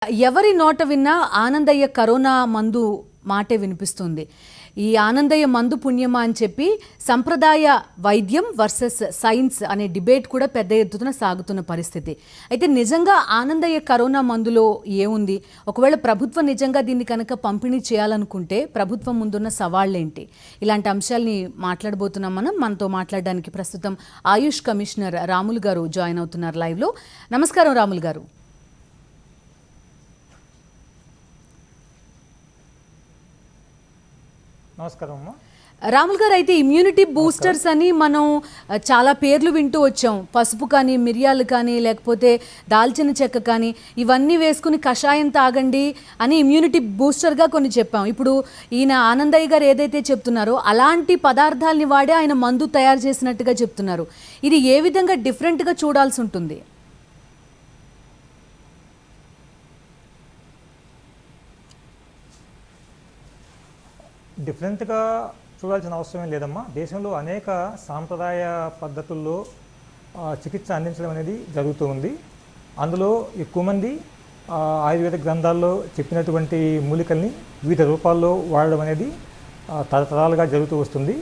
ఎవరి నోట విన్నా ఆనందయ్య కరోనా మందు మాటే వినిపిస్తుంది. ఈ ఆనందయ్య మందు పుణ్యమా అని చెప్పి సంప్రదాయ వైద్యం వర్సెస్ సైన్స్ అనే డిబేట్ కూడా పెద్ద ఎత్తున సాగుతున్న పరిస్థితి. అయితే నిజంగా ఆనందయ్య కరోనా మందులో ఏముంది? ఒకవేళ ప్రభుత్వం నిజంగా దీన్ని కనుక పంపిణీ చేయాలనుకుంటే ప్రభుత్వం ముందున్న సవాళ్ళేంటి? ఇలాంటి అంశాలని మాట్లాడబోతున్నాం మనం. మనతో మాట్లాడడానికి ప్రస్తుతం ఆయుష్ కమిషనర్ రాములు గారు జాయిన్ అవుతున్నారు లైవ్లో. నమస్కారం రాములు గారు. నమస్కారం అమ్మా. రాముల్ గారు, అయితే ఇమ్యూనిటీ బూస్టర్స్ అని మనం చాలా పేర్లు వింటూ వచ్చాం. పసుపు కానీ, మిరియాలు కానీ, లేకపోతే దాల్చిన చెక్క కానీ, ఇవన్నీ వేసుకుని కషాయం తాగండి అని ఇమ్యూనిటీ బూస్టర్గా కొన్ని చెప్పాం. ఇప్పుడు ఈయన ఆనందయ్య గారు ఏదైతే చెప్తున్నారో అలాంటి పదార్థాలని వాడే ఆయన మందు తయారు చేసినట్టుగా చెప్తున్నారు. ఇది ఏ విధంగా డిఫరెంట్గా చూడాల్సి ఉంటుంది? డిఫరెంట్గా చూడాల్సిన అవసరమే లేదమ్మా. దేశంలో అనేక సాంప్రదాయ పద్ధతుల్లో చికిత్స అందించడం అనేది జరుగుతూ ఉంది. అందులో ఎక్కువ మంది ఆయుర్వేద గ్రంథాల్లో చెప్పినటువంటి మూలికల్ని వివిధ రూపాల్లో వాడడం అనేది తరతరాలుగా జరుగుతూ వస్తుంది.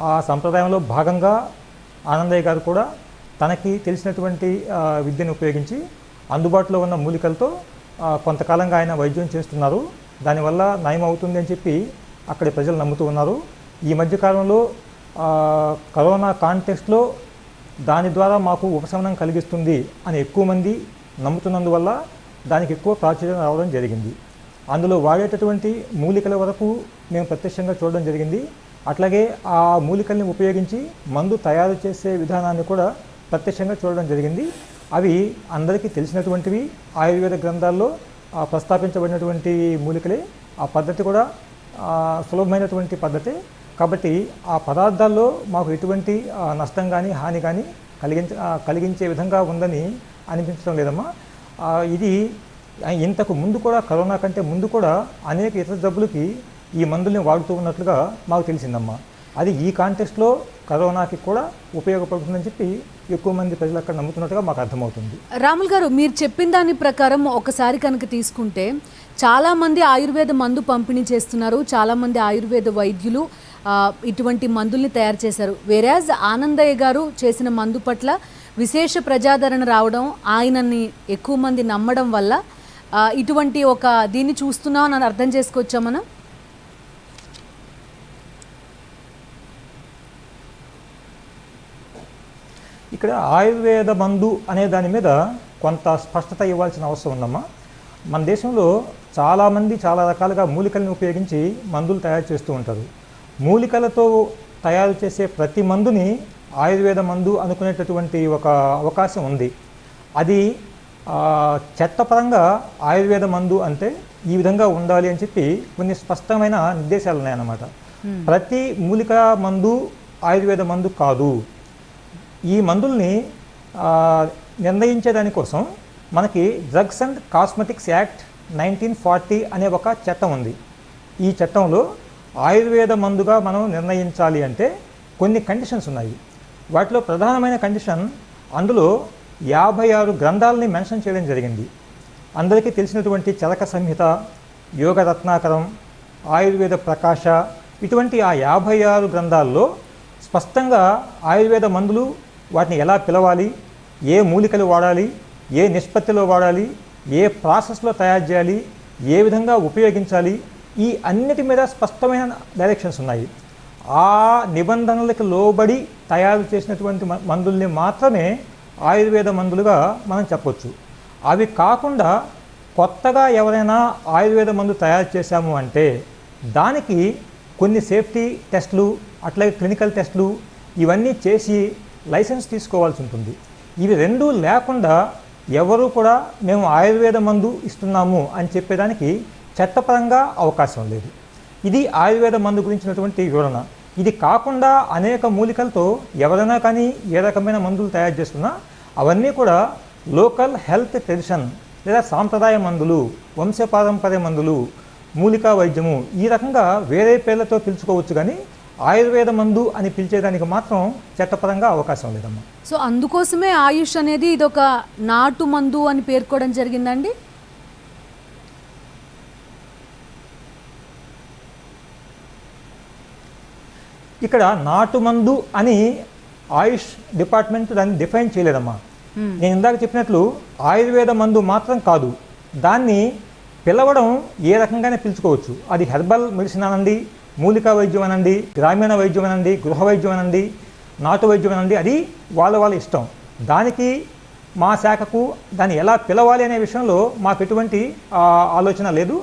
ఆ సంప్రదాయంలో భాగంగా ఆనందయ్య గారు కూడా తనకి తెలిసినటువంటి విద్యను ఉపయోగించి అందుబాటులో ఉన్న మూలికలతో కొంతకాలంగా ఆయన వైద్యం చేస్తున్నారు. దానివల్ల నయం అవుతుంది అని చెప్పి అక్కడి ప్రజలు నమ్ముతూ ఉన్నారు. ఈ మధ్యకాలంలో కరోనా కాంటెక్స్ట్లో దాని ద్వారా మాకు ఉపశమనం కలిగిస్తుంది అని ఎక్కువ మంది నమ్ముతున్నందువల్ల దానికి ఎక్కువ ప్రాచుర్యం రావడం జరిగింది. అందులో వాడేటటువంటి మూలికల వరకు మేము ప్రత్యక్షంగా చూడడం జరిగింది. అట్లాగే ఆ మూలికల్ని ఉపయోగించి మందు తయారు చేసే విధానాన్ని కూడా ప్రత్యక్షంగా చూడడం జరిగింది. అవి అందరికీ తెలిసినటువంటివి, ఆయుర్వేద గ్రంథాల్లో ప్రస్తావించబడినటువంటి మూలికలే. ఆ పద్ధతి కూడా సులభమైనటువంటి పద్ధతే. కాబట్టి ఆ పదార్థాల్లో మాకు ఎటువంటి నష్టం కానీ హాని కానీ కలిగించే విధంగా ఉందని అనిపించడం లేదమ్మా. ఇది ఇంతకు ముందు కూడా, కరోనా కంటే ముందు కూడా అనేక ఇతర జబ్బులకి ఈ మందుల్ని వాడుతూ ఉన్నట్లుగా మాకు తెలిసిందమ్మా. అది ఈ కాంటెక్స్ట్లో కరోనాకి కూడా ఉపయోగపడుతుందని చెప్పి ఎక్కువ మంది ప్రజలు అక్కడ నమ్ముతున్నట్టుగా మాకు అర్థమవుతుంది. రాముల్ గారు, మీరు చెప్పిన దాని ప్రకారం ఒకసారి కనుక తీసుకుంటే చాలామంది ఆయుర్వేద మందు పంపిణీ చేస్తున్నారు. చాలామంది ఆయుర్వేద వైద్యులు ఇటువంటి మందుల్ని తయారు చేశారు. వేరాజ్ ఆనందయ్య గారు చేసిన మందు పట్ల విశేష ప్రజాదరణ రావడం, ఆయనని ఎక్కువ మంది నమ్మడం వల్ల ఇటువంటి ఒక దీన్ని చూస్తున్నాం అని అర్థం చేసుకోవచ్చా మనం? ఇక్కడ ఆయుర్వేద మందు అనే దాని మీద కొంత స్పష్టత ఇవ్వాల్సిన అవసరం ఉందమ్మా. మన దేశంలో చాలామంది చాలా రకాలుగా మూలికలను ఉపయోగించి మందులు తయారు చేస్తూ ఉంటారు. మూలికలతో తయారు చేసే ప్రతి మందుని ఆయుర్వేద మందు అనుకునేటటువంటి ఒక అవకాశం ఉంది. అది చట్టపరంగా ఆయుర్వేద మందు అంటే ఈ విధంగా ఉండాలి అని చెప్పి కొన్ని స్పష్టమైన నిర్దేశాలు ఉన్నాయన్నమాట. ప్రతి మూలిక మందు ఆయుర్వేద మందు కాదు. ఈ మందుల్ని నిర్ణయించే దానికోసం మనకి డ్రగ్స్ అండ్ కాస్మెటిక్స్ యాక్ట్ 1940 అనే ఒక చట్టం ఉంది. ఈ చట్టంలో ఆయుర్వేద మందుగా మనం నిర్ణయించాలి అంటే కొన్ని కండిషన్స్ ఉన్నాయి. వాటిలో ప్రధానమైన కండిషన్, అందులో 56 గ్రంథాలని మెన్షన్ చేయడం జరిగింది. అందరికీ తెలిసినటువంటి చరక సంహిత, యోగ రత్నాకరం, ఆయుర్వేద ప్రకాశ, ఇటువంటి ఆ 56 గ్రంథాల్లో స్పష్టంగా ఆయుర్వేద మందులు, వాటిని ఎలా పిలవాలి, ఏ మూలికలు వాడాలి, ఏ నిష్పత్తిలో వాడాలి, ఏ ప్రాసెస్లో తయారు చేయాలి, ఏ విధంగా ఉపయోగించాలి, ఈ అన్నిటి మీద స్పష్టమైన డైరెక్షన్స్ ఉన్నాయి. ఆ నిబంధనలకు లోబడి తయారు చేసినటువంటి మందుల్ని మాత్రమే ఆయుర్వేద మందులుగా మనం చెప్పొచ్చు. అవి కాకుండా కొత్తగా ఎవరైనా ఆయుర్వేద మందు తయారు చేశాము అంటే దానికి కొన్ని సేఫ్టీ టెస్టులు, అట్లాగే క్లినికల్ టెస్టులు ఇవన్నీ చేసి లైసెన్స్ తీసుకోవాల్సి ఉంటుంది. ఇవి రెండూ లేకుండా ఎవరు కూడా మేము ఆయుర్వేద మందు ఇస్తున్నాము అని చెప్పేదానికి చట్టపరంగా అవకాశం లేదు. ఇది ఆయుర్వేద మందు గురించినటువంటి వివరణ. ఇది కాకుండా అనేక మూలికలతో ఎవరైనా కానీ ఏ రకమైన మందులు తయారు చేస్తున్నా అవన్నీ కూడా లోకల్ హెల్త్ ట్రెడిషన్ లేదా సాంప్రదాయ మందులు, వంశపారంపర్య మందులు, మూలికా వైద్యము, ఈ రకంగా వేరే పేర్లతో పిలుచుకోవచ్చు. కానీ ఆయుర్వేద మందు అని పిలిచేదానికి మాత్రం చట్టపరంగా అవకాశం లేదమ్మా. సో అందుకోసమే ఆయుష్ అనేది ఇదొక నాటు మందు అని పేర్కోవడం జరిగిందండి. ఇక్కడ నాటుమందు అని ఆయుష్ డిపార్ట్మెంట్ దాన్ని డిఫైన్ చేయలేదమ్మా. నేను ఇందాక చెప్పినట్లు ఆయుర్వేద మందు మాత్రం కాదు, దాన్ని పిలవడం ఏ రకంగానే పిలుచుకోవచ్చు. అది హెర్బల్ మెడిసిన్ అనండి, మూలికా వైద్యం అనండి, గ్రామీణ వైద్యం అనండి, గృహ వైద్యం అనండి, నాటు వైద్యం అనండి, అది వాళ్ళ ఇష్టం. దానికి మా శాఖకు దాన్ని ఎలా పిలవాలి అనే విషయంలో మాకు ఎటువంటి ఆలోచన లేదు.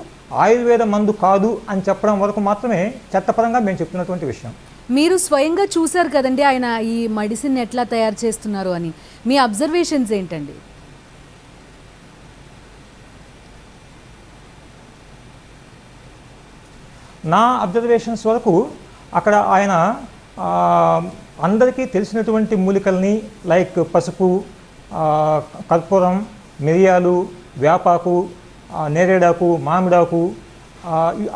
ఆయుర్వేద మందు కాదు అని చెప్పడం వరకు మాత్రమే చట్టపరంగా మేము చెప్తున్నటువంటి విషయం. మీరు స్వయంగా చూశారు కదండి ఆయన ఈ మెడిసిన్ ఎట్లా తయారు చేస్తున్నారు అని, మీ అబ్జర్వేషన్స్ ఏంటండి? నా అబ్జర్వేషన్స్ వరకు అక్కడ ఆయన అందరికీ తెలిసినటువంటి మూలికల్ని లైక్ పసుపు, కర్పూరం, మిరియాలు, వేపాకు, నేరేడాకు, మామిడాకు,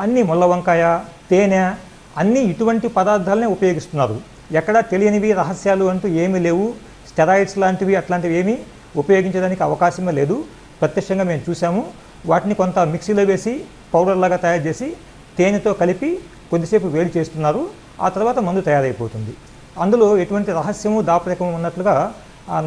అన్నీ ముళ్ళ వంకాయ, తేనె, అన్నీ ఇటువంటి పదార్థాలనే ఉపయోగిస్తున్నారు. ఎక్కడా తెలియనివి రహస్యాలు అంటూ ఏమీ లేవు. స్టెరాయిడ్స్ లాంటివి అట్లాంటివి ఏమీ ఉపయోగించడానికి అవకాశమే లేదు. ప్రత్యక్షంగా మేము చూసాము. వాటిని కొంత మిక్సీలో వేసి పౌడర్ లాగా తయారు చేసి తేనెతో కలిపి కొద్దిసేపు వేడి చేస్తున్నారు. ఆ తర్వాత మందు తయారైపోతుంది. అందులో ఎటువంటి రహస్యము దాపరికము ఉన్నట్లుగా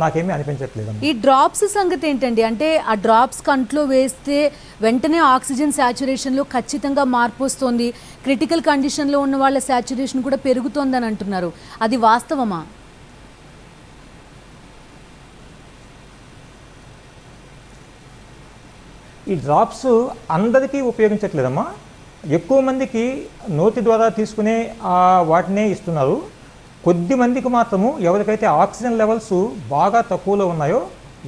నాకేమీ అనిపించట్లేదు. ఈ డ్రాప్స్ సంగతి ఏంటండి? అంటే ఆ డ్రాప్స్ కంట్లో వేస్తే వెంటనే ఆక్సిజన్ శాచురేషన్లో ఖచ్చితంగా మార్పు వస్తుంది, క్రిటికల్ కండిషన్లో ఉన్న వాళ్ళ శాచురేషన్ కూడా పెరుగుతోందని అంటున్నారు. అది వాస్తవమా? ఈ డ్రాప్స్ అందరికీ ఉపయోగించట్లేదమ్మా. ఎక్కువ మందికి నోటి ద్వారా తీసుకునే వాటినే ఇస్తున్నారు. కొద్ది మందికి మాత్రము ఎవరికైతే ఆక్సిజన్ లెవెల్స్ బాగా తక్కువలో ఉన్నాయో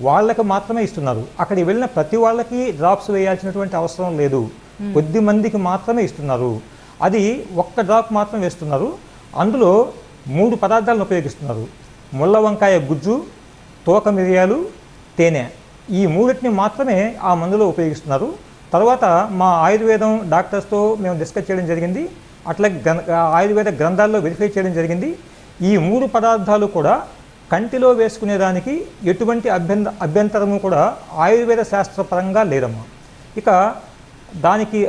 వాళ్ళకి మాత్రమే ఇస్తున్నారు. అక్కడికి వెళ్ళిన ప్రతి వాళ్ళకి డ్రాప్స్ వేయాల్సినటువంటి అవసరం లేదు. కొద్ది మందికి మాత్రమే ఇస్తున్నారు. అది ఒక్క డ్రాప్ మాత్రం వేస్తున్నారు. అందులో 3 పదార్థాలను ఉపయోగిస్తున్నారు. ముళ్ళ వంకాయ గుజ్జు, తోక మిరియాలు, తేనె, ఈ 3టిని మాత్రమే ఆ మందులో ఉపయోగిస్తున్నారు. తర్వాత మా ఆయుర్వేదం డాక్టర్స్తో మేము డిస్కస్ చేయడం జరిగింది. అట్లాగే ఆయుర్వేద గ్రంథాల్లో వెరిఫై చేయడం జరిగింది. ఈ 3 పదార్థాలు కూడా కంటిలో వేసుకునేదానికి ఎటువంటి అభ్యంతరము కూడా ఆయుర్వేద శాస్త్రపరంగా లేదమ్మా. ఇక దానికి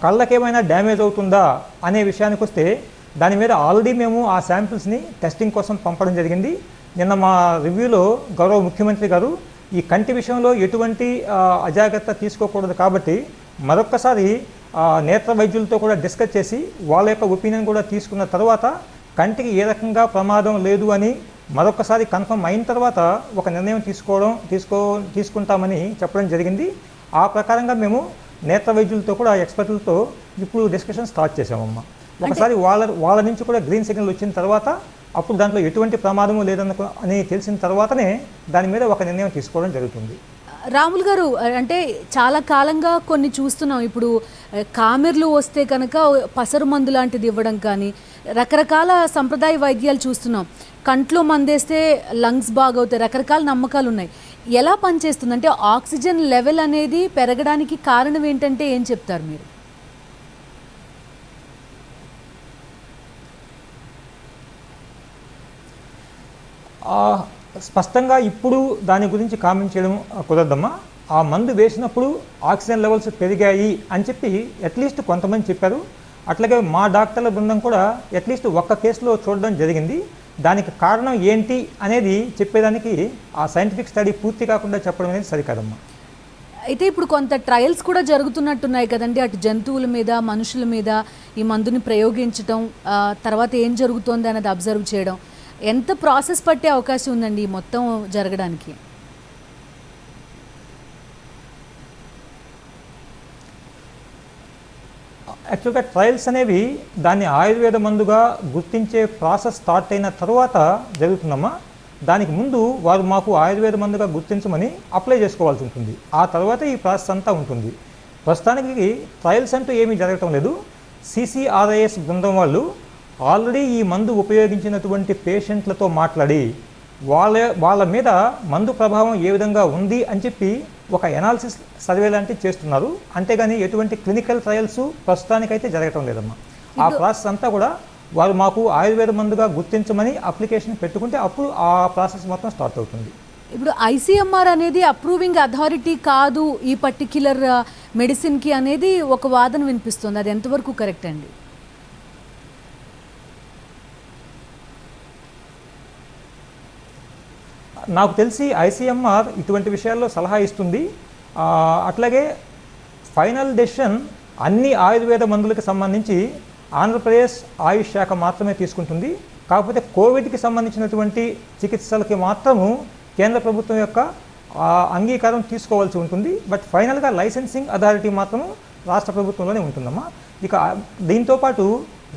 కళ్ళకేమైనా డ్యామేజ్ అవుతుందా అనే విషయానికి వస్తే దాని మీద ఆల్రెడీ మేము ఆ శాంపిల్స్ని టెస్టింగ్ కోసం పంపడం జరిగింది. నిన్న మా రివ్యూలో గౌరవ ముఖ్యమంత్రి గారు ఈ కంటి విషయంలో ఎటువంటి అజాగ్రత్త తీసుకోకూడదు కాబట్టి మరొక్కసారి నేత్ర వైద్యులతో కూడా డిస్కస్ చేసి వాళ్ళ యొక్క ఒపీనియన్ కూడా తీసుకున్న తర్వాత కంటికి ఏ రకంగా ప్రమాదం లేదు అని మరొకసారి కన్ఫర్మ్ అయిన తర్వాత ఒక నిర్ణయం తీసుకుంటామని చెప్పడం జరిగింది. ఆ ప్రకారంగా మేము నేత్ర వైద్యులతో కూడా ఎక్స్పర్టులతో ఇప్పుడు డిస్కషన్ స్టార్ట్ చేసామమ్మా. ఒకసారి వాళ్ళ నుంచి కూడా గ్రీన్ సిగ్నల్ వచ్చిన తర్వాత అప్పుడు దాంట్లో ఎటువంటి ప్రమాదము అని తెలిసిన తర్వాతనే దాని మీద ఒక నిర్ణయం తీసుకోవడం జరుగుతుంది. రాములు గారు, అంటే చాలా కాలంగా కొన్ని చూస్తున్నాం. ఇప్పుడు కామెర్లు వస్తే కనుక పసరు మందు లాంటిది ఇవ్వడం కానీ రకరకాల సంప్రదాయ వైద్యాలు చూస్తున్నాం. కంట్లో మందేస్తే లంగ్స్ బాగవుతాయి, రకరకాల నమ్మకాలు ఉన్నాయి. ఎలా పనిచేస్తుంది? అంటే ఆక్సిజన్ లెవెల్ అనేది పెరగడానికి కారణం ఏంటంటే ఏం చెప్తారు మీరు? స్పష్టంగా ఇప్పుడు దాని గురించి కామెంట్ చేయడం కుదరదమ్మా. ఆ మందు వేసినప్పుడు ఆక్సిజన్ లెవెల్స్ పెరిగాయి అని చెప్పి అట్లీస్ట్ కొంతమంది చెప్పారు. అట్లాగే మా డాక్టర్ల బృందం కూడా అట్లీస్ట్ ఒక్క కేసులో చూడడం జరిగింది. దానికి కారణం ఏంటి అనేది చెప్పేదానికి ఆ సైంటిఫిక్ స్టడీ పూర్తి కాకుండా చెప్పడం అనేది సరికాదమ్మా. అయితే ఇప్పుడు కొంత ట్రయల్స్ కూడా జరుగుతున్నట్టున్నాయి కదండి, అటు జంతువుల మీద మనుషుల మీద ఈ మందుని ప్రయోగించడం, తర్వాత ఏం జరుగుతోంది అనేది అబ్జర్వ్ చేయడం, ఎంత ప్రాసెస్ పట్టే అవకాశం ఉందండి మొత్తం జరగడానికి? యాక్చువల్గా ట్రయల్స్ అనేవి దాన్ని ఆయుర్వేద మందుగా గుర్తించే ప్రాసెస్ స్టార్ట్ అయిన తర్వాత జరుగుతుందమ్మా. దానికి ముందు వారు మాకు ఆయుర్వేద మందుగా గుర్తించమని అప్లై చేసుకోవాల్సి ఉంటుంది. ఆ తర్వాత ఈ ప్రాసెస్ అంతా ఉంటుంది. ప్రస్తుతానికి ట్రయల్స్ అంటూ ఏమీ జరగటం లేదు. CCRIS బృందం వాళ్ళు ఆల్రెడీ ఈ మందు ఉపయోగించినటువంటి పేషెంట్లతో మాట్లాడి వాళ్ళ మీద మందు ప్రభావం ఏ విధంగా ఉంది అని చెప్పి ఒక ఎనాలిసిస్ సర్వే లాంటివి చేస్తున్నారు. అంతేగాని ఎటువంటి క్లినికల్ ట్రయల్స్ ప్రస్తుతానికైతే జరగటం లేదమ్మా. ఆ ప్రాసెస్ అంతా కూడా వారు మాకు ఆయుర్వేద మందుగా గుర్తించమని అప్లికేషన్ పెట్టుకుంటే అప్పుడు ఆ ప్రాసెస్ మొత్తం స్టార్ట్ అవుతుంది. ఇప్పుడు ICMR అనేది అప్రూవింగ్ అథారిటీ కాదు ఈ పర్టిక్యులర్ మెడిసిన్కి అనేది ఒక వాదన వినిపిస్తుంది. అది ఎంతవరకు కరెక్ట్ అండి? నాకు తెలిసి ఐసీఎంఆర్ ఇటువంటి విషయాల్లో సలహా ఇస్తుంది. అట్లాగే ఫైనల్ డెసిషన్ అన్ని ఆయుర్వేద మందులకు సంబంధించి ఆంధ్రప్రదేశ్ ఆయుష్ శాఖ మాత్రమే తీసుకుంటుంది. కాకపోతే కోవిడ్కి సంబంధించినటువంటి చికిత్సలకి మాత్రము కేంద్ర ప్రభుత్వం యొక్క అంగీకారం తీసుకోవాల్సి ఉంటుంది. బట్ ఫైనల్గా లైసెన్సింగ్ అథారిటీ మాత్రం రాష్ట్ర ప్రభుత్వంలోనే ఉంటుందమ్మా. ఇక దీంతోపాటు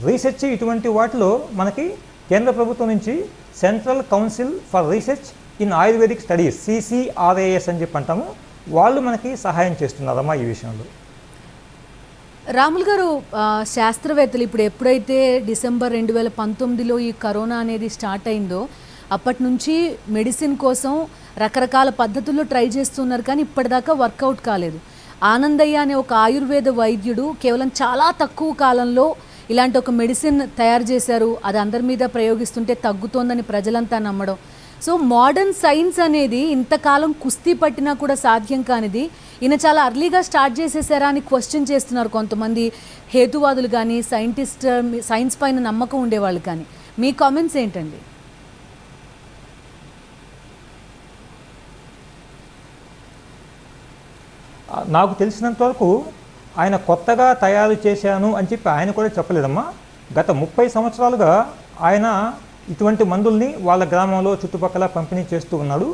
రీసెర్చ్ ఇటువంటి వాటిలో మనకి కేంద్ర ప్రభుత్వం నుంచి central council for research in ayurvedic studies CCRAS అని చెప్పి అంటాము, వాళ్ళు మనకి సహాయం చేస్తున్నారమ్మా ఈ విషయంలో. రాములు గారు, శాస్త్రవేత్తలు ఇప్పుడు ఎప్పుడైతే డిసెంబర్ 2019లో ఈ కరోనా అనేది స్టార్ట్ అయిందో అప్పటి నుంచి మెడిసిన్ కోసం రకరకాల పద్ధతుల్లో ట్రై చేస్తున్నారు, కానీ ఇప్పటిదాకా వర్కౌట్ కాలేదు. ఆనందయ్య అనే ఒక ఆయుర్వేద వైద్యుడు కేవలం చాలా తక్కువ కాలంలో ఇలాంటి ఒక మెడిసిన్ తయారు చేశారు, అది అందరి మీద ప్రయోగిస్తుంటే తగ్గుతోందని ప్రజలంతా నమ్మడం. సో మోడర్న్ సైన్స్ అనేది ఇంతకాలం కుస్తీ పట్టినా కూడా సాధ్యం కానిది ఈయన చాలా అర్లీగా స్టార్ట్ చేసేసారా అని క్వశ్చన్ చేస్తున్నారు కొంతమంది హేతువాదులు కానీ, సైన్స్ పైన నమ్మకం ఉండేవాళ్ళు కానీ. మీ కామెంట్స్ ఏంటండి? నాకు తెలిసినంత వరకు ఆయన కొత్తగా తయారు చేశాను అని చెప్పి ఆయన కూడా చెప్పలేదమ్మా. గత 30 సంవత్సరాలుగా ఆయన ఇటువంటి మందుల్ని వాళ్ళ గ్రామంలో చుట్టుపక్కల పంపిణీ చేస్తూ ఉన్నాడు.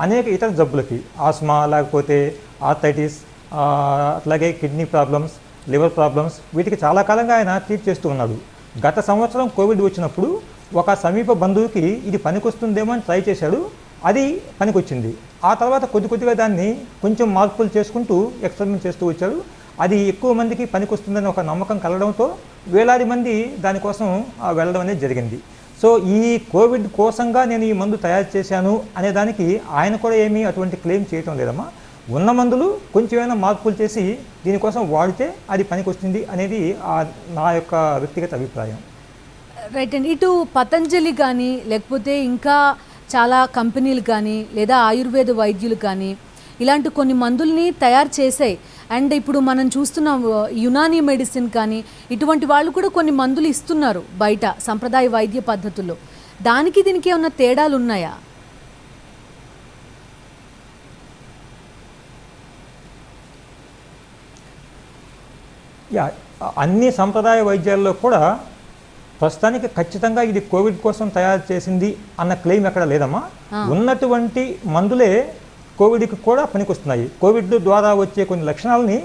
అనేక ఇతర జబ్బులకి, ఆస్మా, లేకపోతే ఆర్థరైటిస్, అట్లాగే కిడ్నీ ప్రాబ్లమ్స్, లివర్ ప్రాబ్లమ్స్, వీటికి చాలా కాలంగా ఆయన ట్రీట్ చేస్తూ ఉన్నాడు. గత సంవత్సరం కోవిడ్ వచ్చినప్పుడు ఒక సమీప బంధువుకి ఇది పనికొస్తుందేమో అని ట్రై చేశాడు, అది పనికొచ్చింది. ఆ తర్వాత కొద్దిగా దాన్ని కొంచెం మార్పులు చేసుకుంటూ ఎక్స్పెరిమెంట్ చేస్తూ వచ్చాడు. అది ఎక్కువ మందికి పనికొస్తుందని ఒక నమ్మకం కలగడంతో వేలాది మంది దానికోసం వెళ్ళడం అనేది జరిగింది. సో ఈ కోవిడ్ కోసంగా నేను ఈ మందు తయారు చేశాను అనే దానికి ఆయన కూడా ఏమీ అటువంటి క్లెయిమ్ చేయటం లేదమ్మా. ఉన్న మందులు కొంచెమైనా మార్పులు చేసి దీనికోసం వాడితే అది పనికొస్తుంది అనేది నా యొక్క వ్యక్తిగత అభిప్రాయం. రైట్ అండి. ఇటు పతంజలి కానీ లేకపోతే ఇంకా చాలా కంపెనీలు కానీ లేదా ఆయుర్వేద వైద్యులు కానీ ఇలాంటి కొన్ని మందుల్ని తయారు చేసాయి. అండ్ ఇప్పుడు మనం చూస్తున్నాం యునానీ మెడిసిన్ కానీ ఇటువంటి వాళ్ళు కూడా కొన్ని మందులు ఇస్తున్నారు బయట సంప్రదాయ వైద్య పద్ధతుల్లో. దానికి దీనికి ఏమన్నా తేడాలు ఉన్నాయా? అన్ని సంప్రదాయ వైద్యాల్లో కూడా ప్రస్తుతానికి ఖచ్చితంగా ఇది కోవిడ్ కోసం తయారు చేసింది అన్న క్లెయిమ్ ఎక్కడ లేదమ్మా. ఉన్నటువంటి మందులే కోవిడ్కి కూడా పనికొస్తున్నాయి. కోవిడ్ ద్వారా వచ్చే కొన్ని లక్షణాలని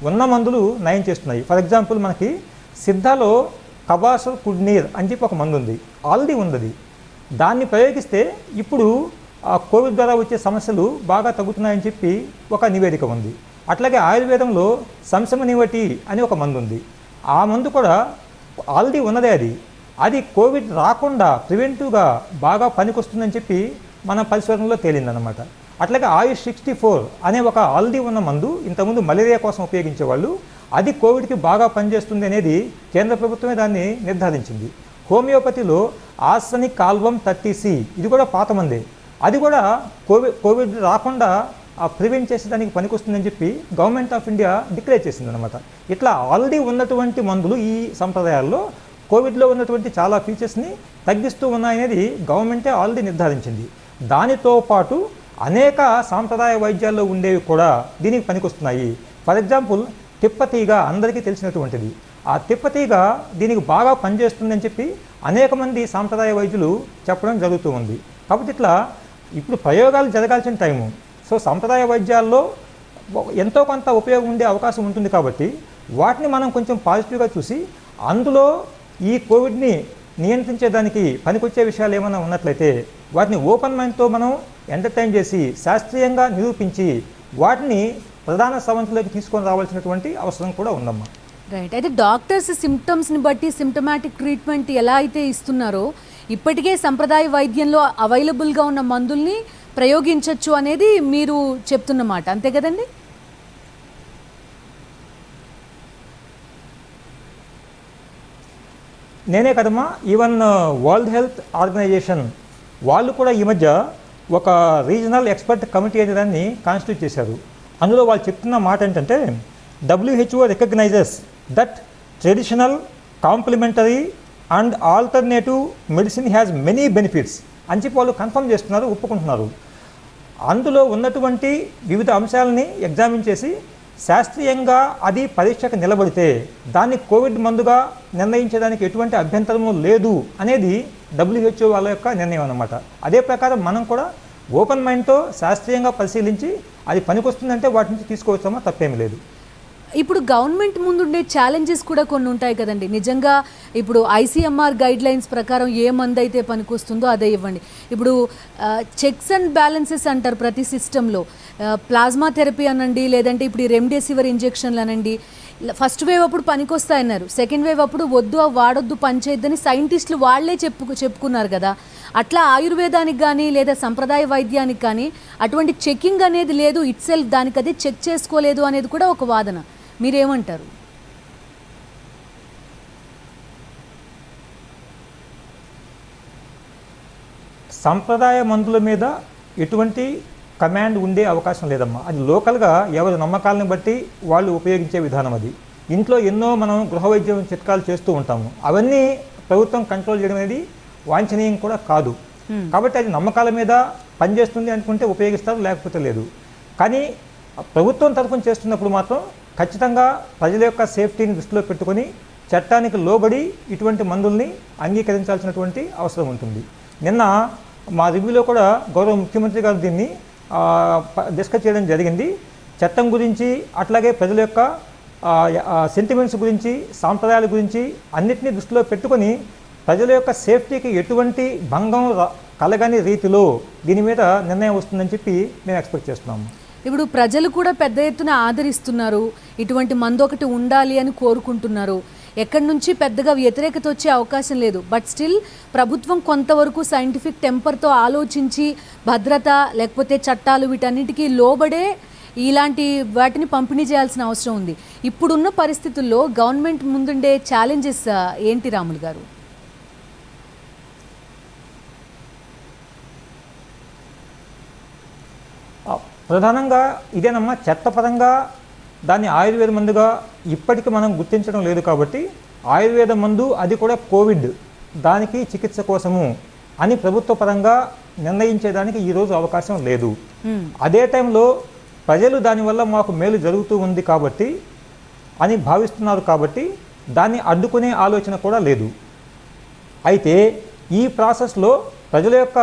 ఉన్న మందులు నయం చేస్తున్నాయి. ఫర్ ఎగ్జాంపుల్ మనకి సిద్ధాలో కబాసర్ కుడ్నీర్ అని చెప్పి ఒక మందు ఉంది, ఆల్రెడీ ఉంది. దాన్ని ప్రయోగిస్తే ఇప్పుడు కోవిడ్ ద్వారా వచ్చే సమస్యలు బాగా తగ్గుతున్నాయని చెప్పి ఒక నివేదిక ఉంది. అట్లాగే ఆయుర్వేదంలో సంశమనివటి అని ఒక మందు ఉంది. ఆ మందు కూడా ఆల్రెడీ ఉన్నదే, అది కోవిడ్ రాకుండా ప్రివెంటివ్గా బాగా పనికొస్తుందని చెప్పి మన పరిశోధనలో తేలిందనమాట. అట్లాగే ఆయుష్ 64 అనే ఒక ఆల్రెడీ ఉన్న మందు ఇంతకుముందు మలేరియా కోసం ఉపయోగించేవాళ్ళు, అది కోవిడ్కి బాగా పనిచేస్తుంది అనేది కేంద్ర ప్రభుత్వమే దాన్ని నిర్ధారించింది. హోమియోపతిలో ఆర్సనిక్ ఆల్బమ్ 30C ఇది కూడా పాత మందే, అది కూడా కోవిడ్ రాకుండా ప్రివెంట్ చేసేదానికి పనికొస్తుందని చెప్పి గవర్నమెంట్ ఆఫ్ ఇండియా డిక్లేర్ చేసింది అనమాట. ఇట్లా ఆల్రెడీ ఉన్నటువంటి మందులు ఈ సంప్రదాయాల్లో కోవిడ్లో ఉన్నటువంటి చాలా ఫీచర్స్ని తగ్గిస్తూ ఉన్నాయనేది గవర్నమెంటే ఆల్రెడీ నిర్ధారించింది. దానితో పాటు అనేక సాంప్రదాయ వైద్యాల్లో ఉండేవి కూడా దీనికి పనికొస్తున్నాయి. ఫర్ ఎగ్జాంపుల్ తిప్పతీగ అందరికీ తెలిసినటువంటిది, ఆ తిప్పతీగ దీనికి బాగా పనిచేస్తుందని చెప్పి అనేక మంది సాంప్రదాయ వైద్యులు చెప్పడం జరుగుతూ ఉంది. కాబట్టి ఇట్లా ఇప్పుడు ప్రయోగాలు జరగాల్సిన టైము. సో సాంప్రదాయ వైద్యాల్లో ఎంతో కొంత ఉపయోగం ఉండే అవకాశం ఉంటుంది. కాబట్టి వాటిని మనం కొంచెం పాజిటివ్గా చూసి అందులో ఈ కోవిడ్ని నియంత్రించేదానికి పనికొచ్చే విషయాలు ఏమైనా ఉన్నట్లయితే వాటిని ఓపెన్ మైండ్తో మనం ఎంటర్టైన్ చేసి శాస్త్రీయంగా నిరూపించి వాటిని ప్రధాన సవంతులోకి తీసుకొని రావాల్సినటువంటి అవసరం కూడా ఉందమ్మా. రైట్. అయితే డాక్టర్స్ సిమ్టమ్స్ని బట్టి సిమ్టమాటిక్ ట్రీట్మెంట్ ఎలా అయితే ఇస్తున్నారో ఇప్పటికే సంప్రదాయ వైద్యంలో అవైలబుల్గా ఉన్న మందుల్ని ప్రయోగించవచ్చు అనేది మీరు చెప్తున్నమాట, అంతే కదండి? నేనే కదమ్మా, ఈవెన్ వరల్డ్ హెల్త్ ఆర్గనైజేషన్ వాళ్ళు కూడా ఈ మధ్య ఒక రీజనల్ ఎక్స్పర్ట్ కమిటీ అనే దాన్ని కాన్స్టిట్యూట్ చేశారు. అందులో వాళ్ళు చెప్తున్న మాట ఏంటంటే WHO recognises that traditional complementary and alternative medicine has many benefits అని చెప్పి వాళ్ళు కన్ఫర్మ్ చేస్తున్నారు, ఒప్పుకుంటున్నారు. అందులో ఉన్నటువంటి వివిధ అంశాలని ఎగ్జామిన్ చేసి శాస్త్రీయంగా అది పరీక్షకు నిలబడితే దాన్ని కోవిడ్ మందుగా నిర్ణయించడానికి ఎటువంటి అభ్యంతరము లేదు అనేది WHO వాళ్ళ యొక్క నిర్ణయం అన్నమాట. అదే ప్రకారం మనం కూడా ఓపెన్ మైండ్తో శాస్త్రీయంగా పరిశీలించి అది పనికొస్తుందంటే వాటి నుంచి తీసుకోవచ్చామా, తప్పేమీ లేదు. ఇప్పుడు గవర్నమెంట్ ముందుండే ఛాలెంజెస్ కూడా కొన్ని ఉంటాయి కదండి. నిజంగా ఇప్పుడు ICMR గైడ్ లైన్స్ ప్రకారం ఏ మందు అయితే పనికొస్తుందో అదే ఇవ్వండి. ఇప్పుడు చెక్స్ అండ్ బ్యాలెన్సెస్ అంటారు ప్రతి సిస్టంలో. ప్లాస్మా థెరపీ అనండి, లేదంటే ఇప్పుడు ఈ రెమ్డెసివిర్ ఇంజెక్షన్లు అనండి. ఫస్ట్ వేవ్ అప్పుడు పనికొస్తాయన్నారు, సెకండ్ వేవ్ అప్పుడు వద్దు వాడొద్దు పనిచేయద్దని సైంటిస్టులు వాళ్ళే చెప్పుకున్నారు కదా. అట్లా ఆయుర్వేదానికి కానీ లేదా సంప్రదాయ వైద్యానికి కానీ అటువంటి చెకింగ్ అనేది లేదు, ఇట్ సెల్ఫ్ దానికి అదే చెక్ చేసుకోలేదు అనేది కూడా ఒక వాదన. మీరేమంటారు? సంప్రదాయ మందుల మీద ఎటువంటి కమాండ్ ఉండే అవకాశం లేదమ్మా. అది లోకల్గా ఎవరి నమ్మకాలను బట్టి వాళ్ళు ఉపయోగించే విధానం అది. ఇంట్లో ఎన్నో మనం గృహ వైద్యం చిట్కాలు చేస్తూ ఉంటాము, అవన్నీ ప్రభుత్వం కంట్రోల్ చేయడం అనేది వాంఛనీయం కూడా కాదు. కాబట్టి అది నమ్మకాల మీద పనిచేస్తుంది అనుకుంటే ఉపయోగిస్తారు, లేకపోతే లేదు. కానీ ప్రభుత్వం తరఫున చేస్తున్నప్పుడు మాత్రం ఖచ్చితంగా ప్రజల యొక్క సేఫ్టీని దృష్టిలో పెట్టుకొని చట్టానికి లోబడి ఇటువంటి మందుల్ని అంగీకరించాల్సినటువంటి అవసరం ఉంటుంది. నిన్న మా రివ్యూలో కూడా గౌరవ ముఖ్యమంత్రి గారు దీన్ని డిస్కస్ చేయడం జరిగింది. చట్టం గురించి, అట్లాగే ప్రజల యొక్క సెంటిమెంట్స్ గురించి, సాంప్రదాయాల గురించి అన్నిటినీ దృష్టిలో పెట్టుకొని ప్రజల యొక్క సేఫ్టీకి ఎటువంటి భంగం కలగని రీతిలో దీని మీద నిర్ణయం వస్తుందని చెప్పి మేము ఎక్స్పెక్ట్ చేస్తున్నాము. ఇప్పుడు ప్రజలు కూడా పెద్ద ఎత్తున ఆదరిస్తున్నారు, ఇటువంటి మందు ఒకటి ఉండాలి అని కోరుకుంటున్నారు. ఎక్కడి నుంచి పెద్దగా వ్యతిరేకత వచ్చే అవకాశం లేదు. బట్ స్టిల్ ప్రభుత్వం కొంతవరకు సైంటిఫిక్ టెంపర్తో ఆలోచించి భద్రత లేకపోతే చట్టాలు వీటన్నిటికీ లోబడే ఇలాంటి వాటిని పంపిణీ చేయాల్సిన అవసరం ఉంది. ఇప్పుడున్న పరిస్థితుల్లో గవర్నమెంట్ ముందుండే ఛాలెంజెస్ ఏంటి రాములు గారు? ప్రధానంగా ఇదేనమ్మా, చట్టపరంగా దాన్ని ఆయుర్వేద మందుగా ఇప్పటికీ మనం గుర్తించడం లేదు. కాబట్టి ఆయుర్వేద మందు అది కూడా కోవిడ్ దానికి చికిత్స కోసము అని ప్రభుత్వ పరంగా నిర్ణయించేదానికి ఈరోజు అవకాశం లేదు. అదే టైంలో ప్రజలు దానివల్ల మాకు మేలు జరుగుతూ ఉంది కాబట్టి అని భావిస్తున్నారు, కాబట్టి దాన్ని అడ్డుకునే ఆలోచన కూడా లేదు. అయితే ఈ ప్రాసెస్లో ప్రజల యొక్క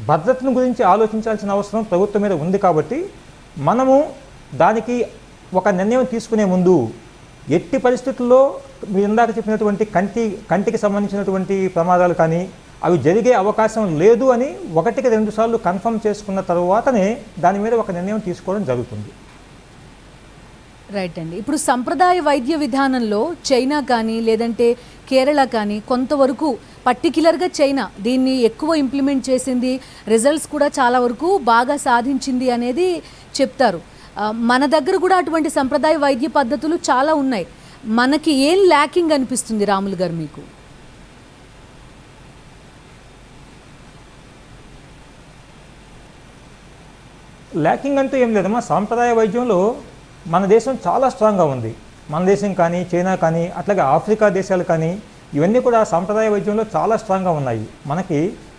భద్రతను గురించి ఆలోచించాల్సిన అవసరం ప్రభుత్వం మీద ఉంది. కాబట్టి మనము దానికి ఒక నిర్ణయం తీసుకునే ముందు ఎట్టి పరిస్థితుల్లో మీరు ఇందాక చెప్పినటువంటి కంటికి సంబంధించినటువంటి ప్రమాదాలు కానీ అవి జరిగే అవకాశం లేదు అని 1-2 సార్లు కన్ఫర్మ్ చేసుకున్న తర్వాతనే దాని మీద ఒక నిర్ణయం తీసుకోవడం జరుగుతుంది. రైట్ అండి. ఇప్పుడు సంప్రదాయ వైద్య విధానంలో చైనా కానీ లేదంటే కేరళ కానీ కొంతవరకు పర్టిక్యులర్గా చైనా దీన్ని ఎక్కువ ఇంప్లిమెంట్ చేసింది, రిజల్ట్స్ కూడా చాలా వరకు బాగా సాధించింది అనేది చెప్తారు. మన దగ్గర కూడా అటువంటి సంప్రదాయ వైద్య పద్ధతులు చాలా ఉన్నాయి. మనకి ఏం ల్యాకింగ్ అనిపిస్తుంది రాములు గారు మీకు? ల్యాకింగ్ అంటూ ఏం లేదమ్మా. సాంప్రదాయ వైద్యంలో మన దేశం చాలా స్ట్రాంగ్గా ఉంది. మన దేశం కానీ, చైనా కానీ, అట్లాగే ఆఫ్రికా దేశాలు కానీ ఇవన్నీ కూడా సాంప్రదాయ వైద్యంలో చాలా స్ట్రాంగ్గా ఉన్నాయి. మనకి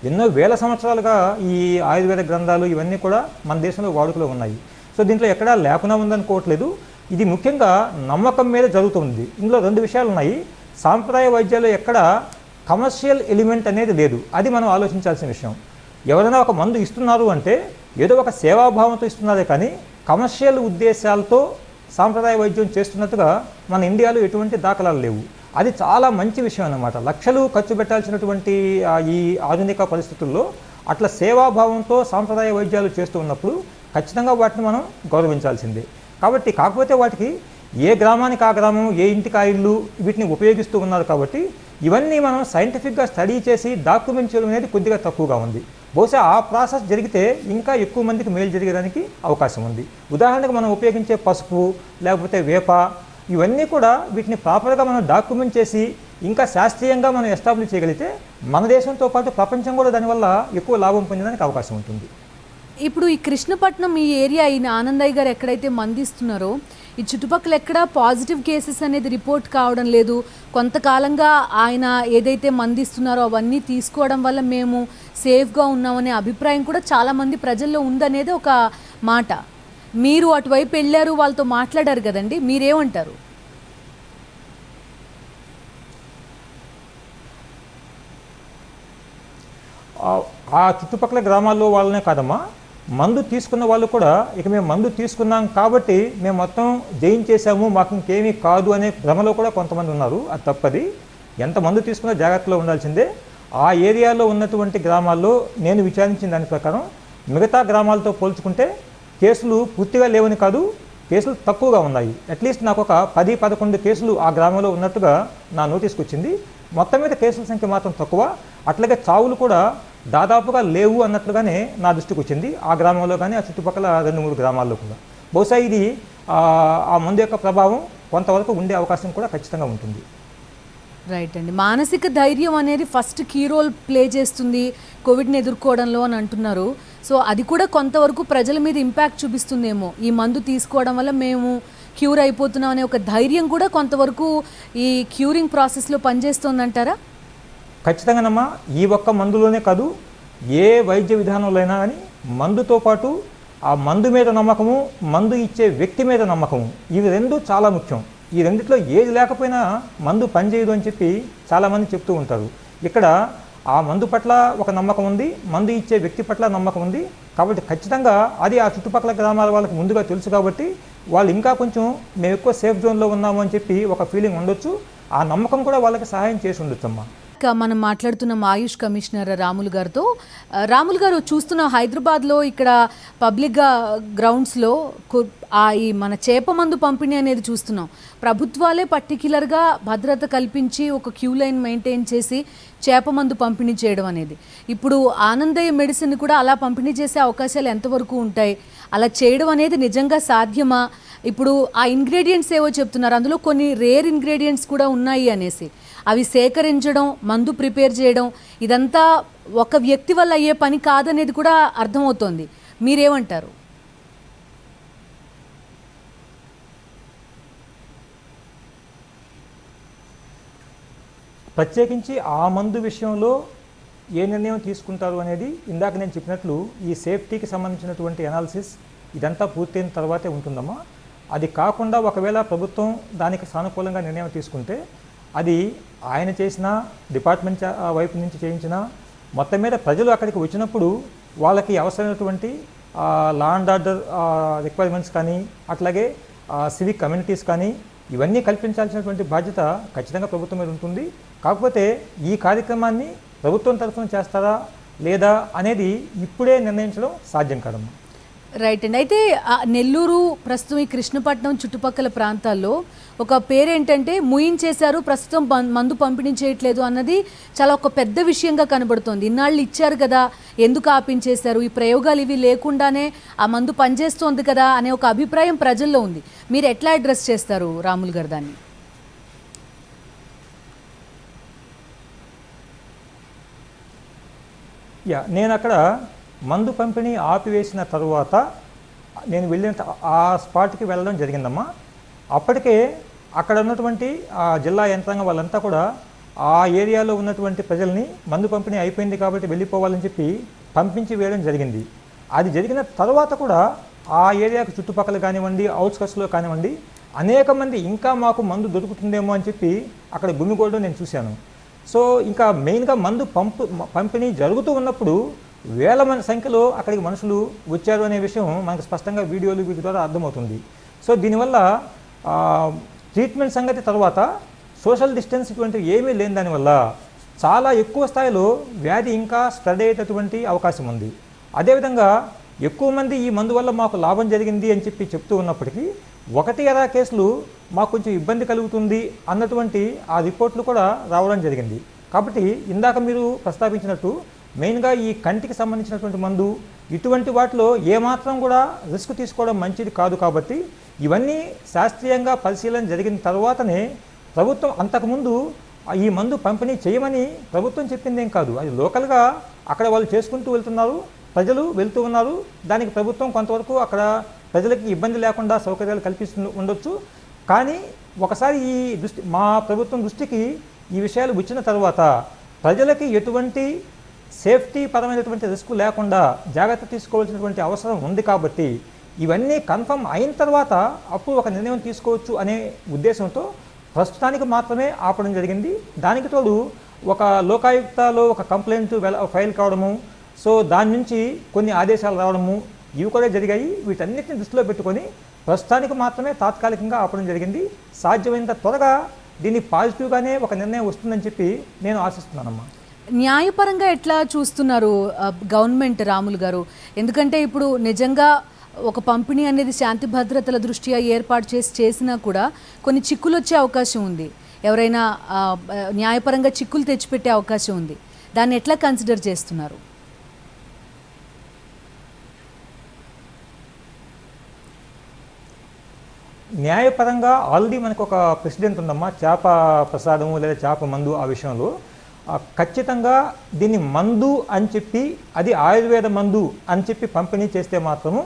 ఎన్నో వేల సంవత్సరాలుగా ఈ ఆయుర్వేద గ్రంథాలు ఇవన్నీ కూడా మన దేశంలో వాడుకలో ఉన్నాయి. సో దీంట్లో ఎక్కడా లేకుండా ఉందనుకోవట్లేదు. ఇది ముఖ్యంగా నమ్మకం మీద జరుగుతుంది. ఇందులో 2 విషయాలు ఉన్నాయి. సాంప్రదాయ వైద్యాల్లో ఎక్కడ కమర్షియల్ ఎలిమెంట్ అనేది లేదు, అది మనం ఆలోచించాల్సిన విషయం. ఎవరైనా ఒక మందు ఇస్తున్నారు అంటే ఏదో ఒక సేవాభావంతో ఇస్తున్నారే కానీ కమర్షియల్ ఉద్దేశాలతో సాంప్రదాయ వైద్యం చేస్తున్నట్టుగా మన ఇండియాలో ఎటువంటి దాఖలాలు లేవు. అది చాలా మంచి విషయం అన్నమాట. లక్షలు ఖర్చు పెట్టాల్సినటువంటి ఈ ఆధునిక పరిస్థితుల్లో అట్లా సేవాభావంతో సాంప్రదాయ వైద్యాలు చేస్తూ ఉన్నప్పుడు ఖచ్చితంగా వాటిని మనం గౌరవించాల్సిందే. కాబట్టి కాకపోతే వాటికి ఏ గ్రామానికి ఆ గ్రామం, ఏ ఇంటికి ఆ ఇల్లు వీటిని ఉపయోగిస్తూ ఉన్నారు. కాబట్టి ఇవన్నీ మనం సైంటిఫిక్గా స్టడీ చేసి డాక్యుమెంట్ చేయడం అనేది కొద్దిగా తక్కువగా ఉంది. బహుశా ఆ ప్రాసెస్ జరిగితే ఇంకా ఎక్కువ మందికి మేలు జరిగేదానికి అవకాశం ఉంది. ఉదాహరణకు మనం ఉపయోగించే పసుపు లేకపోతే వేప ఇవన్నీ కూడా వీటిని ప్రాపర్గా మనం డాక్యుమెంట్ చేసి ఇంకా శాస్త్రీయంగా మనం ఎస్టాబ్లిష్ చేయగలిగితే మన దేశంతో పాటు ప్రపంచం కూడా దానివల్ల ఎక్కువ లాభం పొందడానికి అవకాశం ఉంటుంది. ఇప్పుడు ఈ కృష్ణపట్నం ఈ ఏరియా అయిన ఆనందయ్య గారు ఎక్కడైతే మందిస్తున్నారో ఈ చుట్టుపక్కల ఎక్కడ పాజిటివ్ కేసెస్ అనేది రిపోర్ట్ కావడం లేదు. కొంతకాలంగా ఆయన ఏదైతే మందిస్తున్నారో అవన్నీ తీసుకోవడం వల్ల మేము సేఫ్గా ఉన్నామనే అభిప్రాయం కూడా చాలామంది ప్రజల్లో ఉందనేది ఒక మాట. మీరు అటువైపు వెళ్ళారు, వాళ్ళతో మాట్లాడారు కదండి, మీరేమంటారు? ఆ చుట్టుపక్కల గ్రామాల్లో వాళ్ళనే కాదమ్మా, మందు తీసుకున్న వాళ్ళు కూడా ఇక మేము మందు తీసుకున్నాం కాబట్టి మేము మొత్తం జయించేసాము, మాకు ఇంకేమీ కాదు అనే భ్రమలో కూడా కొంతమంది ఉన్నారు. అది తప్పది. ఎంత మందు తీసుకున్నా జాగ్రత్తలో ఉండాల్సిందే. ఆ ఏరియాలో ఉన్నటువంటి గ్రామాల్లో నేను విచారించిన దాని ప్రకారం మిగతా గ్రామాలతో పోల్చుకుంటే కేసులు పూర్తిగా లేవని కాదు, కేసులు తక్కువగా ఉన్నాయి. అట్లీస్ట్ నాకు ఒక 10-11 కేసులు ఆ గ్రామంలో ఉన్నట్టుగా నా నోటీస్కి వచ్చింది. మొత్తం మీద కేసుల సంఖ్య మాత్రం తక్కువ. అట్లాగే చావులు కూడా దాదాపుగా లేవు అన్నట్లుగానే నా దృష్టికి వచ్చింది. ఆ గ్రామంలో కానీ ఆ చుట్టుపక్కల 2-3 గ్రామాల్లో కూడా. బహుశా ఇది ఆ మందు యొక్క ప్రభావం కొంతవరకు ఉండే అవకాశం కూడా ఖచ్చితంగా ఉంటుంది. రైట్ అండి. మానసిక ధైర్యం అనేది ఫస్ట్ కీ రోల్ ప్లే చేస్తుంది కోవిడ్ని ఎదుర్కోవడంలో అని అంటున్నారు. సో అది కూడా కొంతవరకు ప్రజల మీద ఇంపాక్ట్ చూపిస్తుందేమో. ఈ మందు తీసుకోవడం వల్ల మేము క్యూర్ అయిపోతున్నాం అనే ఒక ధైర్యం కూడా కొంతవరకు ఈ క్యూరింగ్ ప్రాసెస్లో పనిచేస్తుందంటారా? ఖచ్చితంగానమ్మా. ఈ ఒక్క మందులోనే కాదు, ఏ వైద్య విధానంలో అయినా కానీ మందుతో పాటు ఆ మందు మీద నమ్మకము, మందు ఇచ్చే వ్యక్తి మీద నమ్మకము, ఇవి రెండు చాలా ముఖ్యం. ఈ రెండిట్లో ఏది లేకపోయినా మందు పనిచేయదు అని చెప్పి చాలామంది చెప్తూ ఉంటారు. ఇక్కడ ఆ మందు పట్ల ఒక నమ్మకం ఉంది, మందు ఇచ్చే వ్యక్తి పట్ల నమ్మకం ఉంది. కాబట్టి ఖచ్చితంగా అది ఆ చుట్టుపక్కల గ్రామాల వాళ్ళకి ముందుగా తెలుసు కాబట్టి వాళ్ళు ఇంకా కొంచెం మేము ఎక్కువ సేఫ్ జోన్లో ఉన్నాము అని చెప్పి ఒక ఫీలింగ్ ఉండొచ్చు. ఆ నమ్మకం కూడా వాళ్ళకి సహాయం చేసి ఉండొచ్చు అమ్మా. ఇంకా మనం మాట్లాడుతున్నాం ఆయుష్ కమిషనర్ రాములు గారితో. రాములు గారు, చూస్తున్నాం హైదరాబాద్లో ఇక్కడ పబ్లిక్గా గ్రౌండ్స్లో ఈ మన చేప మందు పంపిణీ అనేది చూస్తున్నాం. ప్రభుత్వాలే పర్టిక్యులర్గా భద్రత కల్పించి ఒక క్యూ లైన్ మెయింటైన్ చేసి చేప మందు పంపిణీ చేయడం అనేది. ఇప్పుడు ఆనందయ్య మెడిసిన్ కూడా అలా పంపిణీ చేసే అవకాశాలు ఎంతవరకు ఉంటాయి? అలా చేయడం అనేది నిజంగా సాధ్యమా? ఇప్పుడు ఆ ఇంగ్రీడియంట్స్ ఏవో చెప్తున్నారు, అందులో కొన్ని రేర్ ఇంగ్రీడియంట్స్ కూడా ఉన్నాయి అనేసి. అవి సేకరించడం, మందు ప్రిపేర్ చేయడం, ఇదంతా ఒక వ్యక్తి వల్ల అయ్యే పని కాదనేది కూడా అర్థమవుతోంది. మీరేమంటారు? ప్రత్యేకించి ఆ మందు విషయంలో ఏ నిర్ణయం తీసుకుంటారు అనేది ఇందాక నేను చెప్పినట్లు ఈ సేఫ్టీకి సంబంధించినటువంటి అనాలిసిస్ ఇదంతా పూర్తయిన తర్వాతే ఉంటుందమ్మా. అది కాకుండా ఒకవేళ ప్రభుత్వం దానికి సానుకూలంగా నిర్ణయం తీసుకుంటే అది ఆయన చేసిన డిపార్ట్మెంట్ వైపు నుంచి చేయించిన మొత్తం మీద ప్రజలు అక్కడికి వచ్చినప్పుడు వాళ్ళకి అవసరమైనటువంటి లా అండ్ ఆర్డర్ రిక్వైర్మెంట్స్ కానీ అట్లాగే సివిక్ కమ్యూనిటీస్ కానీ ఇవన్నీ కల్పించాల్సినటువంటి బాధ్యత ఖచ్చితంగా ప్రభుత్వం మీద ఉంటుంది. కాకపోతే ఈ కార్యక్రమాన్ని ప్రభుత్వం తరఫున చేస్తారా లేదా అనేది ఇప్పుడే నిర్ణయించడం సాధ్యం కాదమ్మా. రైట్ అండి. అయితే నెల్లూరు, ప్రస్తుతం ఈ కృష్ణపట్నం చుట్టుపక్కల ప్రాంతాల్లో ఒక పేరేంటంటే ముయించేశారు, ప్రస్తుతం మందు పంపిణీ చేయట్లేదు అన్నది చాలా ఒక పెద్ద విషయంగా కనబడుతోంది. ఇన్నాళ్ళు ఇచ్చారు కదా, ఎందుకు ఆపించేశారు, ఈ ప్రయోగాలు ఇవి లేకుండానే ఆ మందు పనిచేస్తోంది కదా అనే ఒక అభిప్రాయం ప్రజల్లో ఉంది. మీరు ఎట్లా అడ్రస్ చేస్తారు రాములు గారు దాన్ని? నేను అక్కడ మందు పంపిణీ ఆపివేసిన తర్వాత నేను వెళ్ళిన ఆ స్పాట్కి వెళ్ళడం జరిగిందమ్మా. అప్పటికే అక్కడ ఉన్నటువంటి జిల్లా యంత్రాంగం వాళ్ళంతా కూడా ఆ ఏరియాలో ఉన్నటువంటి ప్రజల్ని మందు పంపిణీ అయిపోయింది కాబట్టి వెళ్ళిపోవాలని చెప్పి పంపించి వేయడం జరిగింది. అది జరిగిన తర్వాత కూడా ఆ ఏరియాకు చుట్టుపక్కల కానివ్వండి, అవుట్స్కట్స్లో కానివ్వండి, అనేక మంది ఇంకా మాకు మందు దొరుకుతుందేమో అని చెప్పి అక్కడ గుమిగూడడం నేను చూశాను. సో ఇంకా మెయిన్గా మందు పంపిణీ జరుగుతూ ఉన్నప్పుడు వేల మంది సంఖ్యలో అక్కడికి మనుషులు వచ్చారు అనే విషయం మనకు స్పష్టంగా వీడియోలు వీటి ద్వారా అర్థమవుతుంది. సో దీనివల్ల ట్రీట్మెంట్ సంగతి తర్వాత సోషల్ డిస్టెన్స్ ఇటువంటివి ఏమీ లేని దానివల్ల చాలా ఎక్కువ స్థాయిలో వ్యాధి ఇంకా స్ప్రెడ్ అయ్యేటటువంటి అవకాశం ఉంది. అదేవిధంగా ఎక్కువ మంది ఈ మందు వల్ల మాకు లాభం జరిగింది అని చెప్పి చెప్తూ ఉన్నప్పటికీ 1-2 కేసులు మాకు కొంచెం ఇబ్బంది కలుగుతుంది అన్నటువంటి ఆ రిపోర్ట్లు కూడా రావడం జరిగింది. కాబట్టి ఇందాక మీరు ప్రస్తావించినట్టు మెయిన్గా ఈ కంటికి సంబంధించినటువంటి మందు ఇటువంటి వాటిలో ఏమాత్రం కూడా రిస్క్ తీసుకోవడం మంచిది కాదు. కాబట్టి ఇవన్నీ శాస్త్రీయంగా పరిశీలన జరిగిన తర్వాతనే ప్రభుత్వం, అంతకుముందు ఈ మందు పంపిణీ చేయమని ప్రభుత్వం చెప్పిందేం కాదు. అది లోకల్గా అక్కడ వాళ్ళు చేసుకుంటూ వెళ్తున్నారు, ప్రజలు వెళ్తూ ఉన్నారు. దానికి ప్రభుత్వం కొంతవరకు అక్కడ ప్రజలకి ఇబ్బంది లేకుండా సౌకర్యాలు కల్పిస్తూ ఉండొచ్చు. కానీ ఒకసారి మా ప్రభుత్వం దృష్టికి ఈ విషయాలు వచ్చిన తర్వాత ప్రజలకి ఎటువంటి సేఫ్టీ పరమైనటువంటి రిస్క్ లేకుండా జాగ్రత్త తీసుకోవాల్సినటువంటి అవసరం ఉంది కాబట్టి ఇవన్నీ కన్ఫర్మ్ అయిన తర్వాత అప్పుడు ఒక నిర్ణయం తీసుకోవచ్చు అనే ఉద్దేశంతో ప్రస్తుతానికి మాత్రమే ఆపడం జరిగింది. దానికి తోడు ఒక లోకాయుక్తలో ఒక కంప్లైంట్ ఫైల్ కావడము, సో దాని నుంచి కొన్ని ఆదేశాలు రావడము ఇవి కూడా జరిగాయి. వీటన్నిటిని దృష్టిలో పెట్టుకొని ప్రస్తుతానికి మాత్రమే తాత్కాలికంగా ఆపడం జరిగింది. సాధ్యమైనంత త్వరగా దీన్ని పాజిటివ్గానే ఒక నిర్ణయం వస్తుందని చెప్పి నేను ఆశిస్తున్నానమ్మా. న్యాయపరంగా ఎట్లా చూస్తున్నారు గవర్నమెంట్ రాములు గారు? ఎందుకంటే ఇప్పుడు నిజంగా ఒక పంపిణీ అనేది శాంతి భద్రతల దృష్ట్యా ఏర్పాటు చేసినా కూడా కొన్ని చిక్కులు వచ్చే అవకాశం ఉంది. ఎవరైనా న్యాయపరంగా చిక్కులు తెచ్చిపెట్టే అవకాశం ఉంది. దాన్ని ఎట్లా కన్సిడర్ చేస్తున్నారు? న్యాయపరంగా ఆల్రెడీ మనకు ఒక ప్రెసిడెంట్ ఉందమ్మా, చేప ప్రసాదము లేదా చేప మందు. ఆ విషయంలో ఖచ్చితంగా దీన్ని మందు అని చెప్పి అది ఆయుర్వేద మందు అని చెప్పి పంపిణీ చేస్తే మాత్రము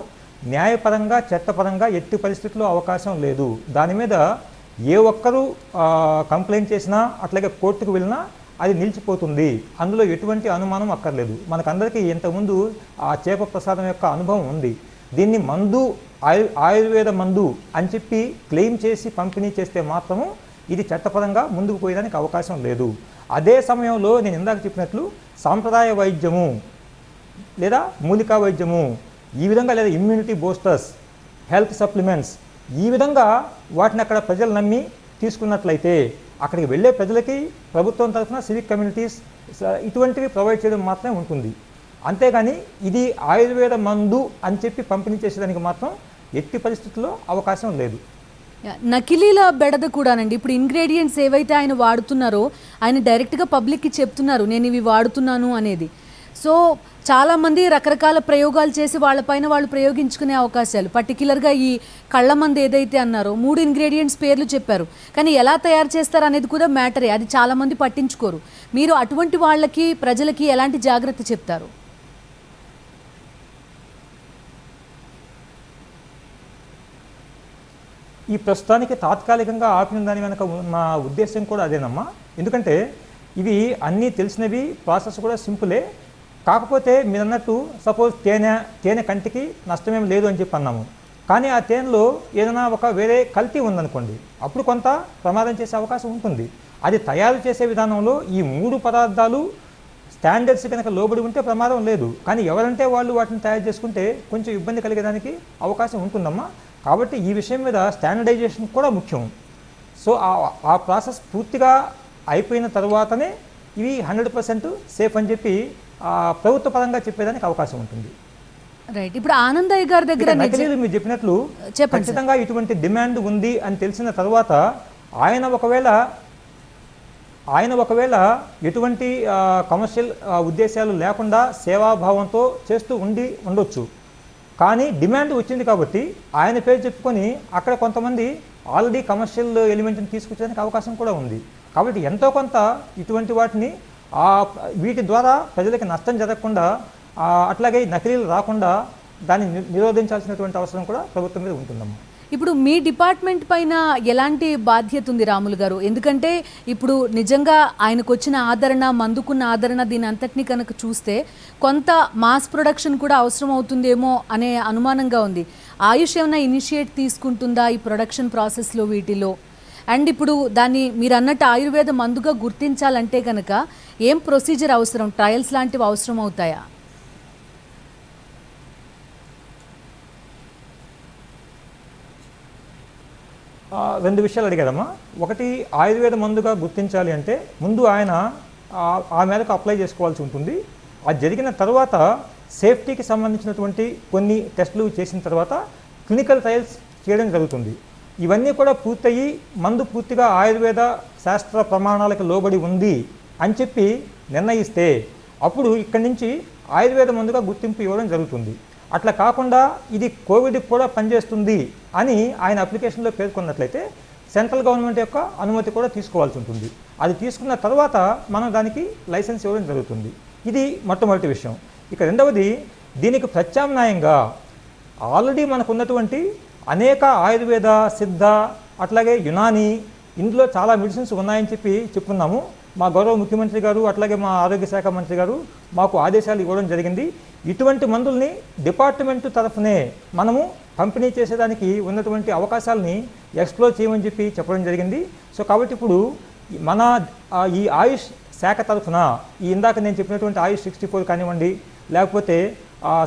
న్యాయపరంగా చట్టపరంగా ఎట్టి పరిస్థితుల్లో అవకాశం లేదు. దాని మీద ఏ ఒక్కరూ కంప్లైంట్ చేసినా అట్లాగే కోర్టుకు వెళ్ళినా అది నిలిచిపోతుంది. అందులో ఎటువంటి అనుమానం అక్కర్లేదు. మనకందరికీ ఇంతకుముందు ఆ చేప ప్రసాదం యొక్క అనుభవం ఉంది. దీన్ని మందు ఆయుర్వేద మందు అని చెప్పి క్లెయిమ్ చేసి పంపిణీ చేస్తే మాత్రము ఇది చట్టపరంగా ముందుకు పోయేదానికి అవకాశం లేదు. అదే సమయంలో నేను ఇందాక చెప్పినట్లు సాంప్రదాయ వైద్యము లేదా మూలికా వైద్యము ఈ విధంగా, లేదా ఇమ్యూనిటీ బూస్టర్స్, హెల్త్ సప్లిమెంట్స్ ఈ విధంగా వాటిని అక్కడ ప్రజలు నమ్మి తీసుకున్నట్లయితే అక్కడికి వెళ్ళే ప్రజలకి ప్రభుత్వం తరఫున సివిక్ కమ్యూనిటీస్ ఇటువంటివి ప్రొవైడ్ చేయడం మాత్రమే ఉంటుంది. అంతేగాని ఇది ఆయుర్వేద మందు అని చెప్పి పంపిణీ చేసేదానికి మాత్రం ఎట్టి పరిస్థితుల్లో అవకాశం లేదు. నకిలీల బెడద కూడానండి. ఇప్పుడు ఇంగ్రీడియంట్స్ ఏవైతే ఆయన వాడుతున్నారో ఆయన డైరెక్ట్గా పబ్లిక్కి చెప్తున్నారు నేను ఇవి వాడుతున్నాను అనేది. సో చాలామంది రకరకాల ప్రయోగాలు చేసి వాళ్ళపైన వాళ్ళు ప్రయోగించుకునే అవకాశాలు. పర్టికులర్గా ఈ కళ్ళ మంది ఏదైతే అన్నారో 3 ఇంగ్రీడియంట్స్ పేర్లు చెప్పారు, కానీ ఎలా తయారు చేస్తారు అనేది కూడా మ్యాటరే. అది చాలామంది పట్టించుకోరు. మీరు అటువంటి వాళ్ళకి ప్రజలకి ఎలాంటి జాగ్రత్త చెప్తారు? ఈ ప్రస్తుతానికి తాత్కాలికంగా ఆపిన దాని వెనక నా ఉద్దేశం కూడా అదేనమ్మా. ఎందుకంటే ఇవి అన్నీ తెలిసినవి, ప్రాసెస్ కూడా సింపులే. కాకపోతే మీరు అన్నట్టు సపోజ్ తేనె కంటికి నష్టమేం లేదు అని చెప్పి అన్నాము, కానీ ఆ తేనెలో ఏదైనా ఒక వేరే కల్తీ ఉందనుకోండి, అప్పుడు కొంత ప్రమాదం చేసే అవకాశం ఉంటుంది. అది తయారు చేసే విధానంలో ఈ 3 పదార్థాలు స్టాండర్డ్స్ కనుక లోబడి ఉంటే ప్రమాదం లేదు. కానీ ఎవరంటే వాళ్ళు వాటిని తయారు చేసుకుంటే కొంచెం ఇబ్బంది కలిగేదానికి అవకాశం ఉంటుందమ్మా. కాబట్టి ఈ విషయం మీద స్టాండర్డైజేషన్ కూడా ముఖ్యం. సో ఆ ప్రాసెస్ పూర్తిగా అయిపోయిన తర్వాతనే ఇవి 100% సేఫ్ అని చెప్పి ప్రభుత్వ పరంగా చెప్పేదానికి అవకాశం ఉంటుంది. రైట్. ఇప్పుడు ఆనందయ్య గారి దగ్గర నకిలీలు మీరు చెప్పినట్లు ఖచ్చితంగా ఇటువంటి డిమాండ్ ఉంది అని తెలిసిన తర్వాత ఆయన ఒకవేళ ఎటువంటి కమర్షియల్ ఉద్దేశాలు లేకుండా సేవాభావంతో చేస్తూ ఉండొచ్చు. కానీ డిమాండ్ వచ్చింది కాబట్టి ఆయన పేరు చెప్పుకొని అక్కడ కొంతమంది ఆల్రెడీ కమర్షియల్ ఎలిమెంట్ని తీసుకొచ్చేదానికి అవకాశం కూడా ఉంది. కాబట్టి ఎంతో కొంత ఇటువంటి వాటిని వీటి ద్వారా ప్రజలకి నష్టం జరగకుండా అట్లాగే నకిలీలు రాకుండా దాన్ని నిరోధించాల్సినటువంటి అవసరం కూడా ప్రభుత్వం మీద ఉంటుందమ్మా. ఇప్పుడు మీ డిపార్ట్మెంట్ పైన ఎలాంటి బాధ్యత ఉంది రాములు గారు? ఎందుకంటే ఇప్పుడు నిజంగా ఆయనకు వచ్చిన ఆదరణ, మందుకున్న ఆదరణ, దీని అంతటినీ కనుక చూస్తే కొంత మాస్ ప్రొడక్షన్ కూడా అవసరం అవుతుందేమో అనే అనుమానంగా ఉంది. ఆయుష్ ఏమైనా ఇనిషియేట్ తీసుకుంటుందా ఈ ప్రొడక్షన్ ప్రాసెస్లో వీటిలో? అండ్ ఇప్పుడు దాన్ని మీరు అన్నట్టు ఆయుర్వేద మందుగా గుర్తించాలంటే కనుక ఏం ప్రొసీజర్ అవసరం? ట్రయల్స్ లాంటివి అవసరం అవుతాయా? రెండు విషయాలు అడిగారమ్మా. ఒకటి, ఆయుర్వేద మందుగా గుర్తించాలి అంటే ముందు ఆయన ఆ మేరకు అప్లై చేసుకోవాల్సి ఉంటుంది. అది జరిగిన తర్వాత సేఫ్టీకి సంబంధించినటువంటి కొన్ని టెస్టులు చేసిన తర్వాత క్లినికల్ ట్రయల్స్ చేయడం జరుగుతుంది. ఇవన్నీ కూడా పూర్తయి మందు పూర్తిగా ఆయుర్వేద శాస్త్ర ప్రమాణాలకు లోబడి ఉంది అని చెప్పి నిర్ణయిస్తే అప్పుడు ఇక్కడి నుంచి ఆయుర్వేద మందుగా గుర్తింపు ఇవ్వడం జరుగుతుంది. అట్లా కాకుండా ఇది కోవిడ్కి కూడా పనిచేస్తుంది అని ఆయన అప్లికేషన్లో పేర్కొన్నట్లయితే సెంట్రల్ గవర్నమెంట్ యొక్క అనుమతి కూడా తీసుకోవాల్సి ఉంటుంది. అది తీసుకున్న తర్వాత మనం దానికి లైసెన్స్ ఇవ్వడం జరుగుతుంది. ఇది మొట్టమొదటి విషయం. ఇక రెండవది, దీనికి ప్రత్యామ్నాయంగా ఆల్రెడీ మనకు ఉన్నటువంటి అనేక ఆయుర్వేద, సిద్ధ, అట్లాగే యునాని, ఇందులో చాలా మెడిసిన్స్ ఉన్నాయని చెప్పుకున్నాము. మా గౌరవ ముఖ్యమంత్రి గారు అట్లాగే మా ఆరోగ్య శాఖ మంత్రి గారు మాకు ఆదేశాలు ఇవ్వడం జరిగింది. ఇటువంటి మందుల్ని డిపార్ట్మెంట్ తరఫునే మనము పంపిణీ చేసేదానికి ఉన్నటువంటి అవకాశాలని ఎక్స్ప్లోర్ చేయమని చెప్పడం జరిగింది. సో కాబట్టి ఇప్పుడు మన ఈ ఆయుష్ శాఖ తరఫున ఈ ఇందాక నేను చెప్పినటువంటి ఆయుష్ 64 కానివ్వండి, లేకపోతే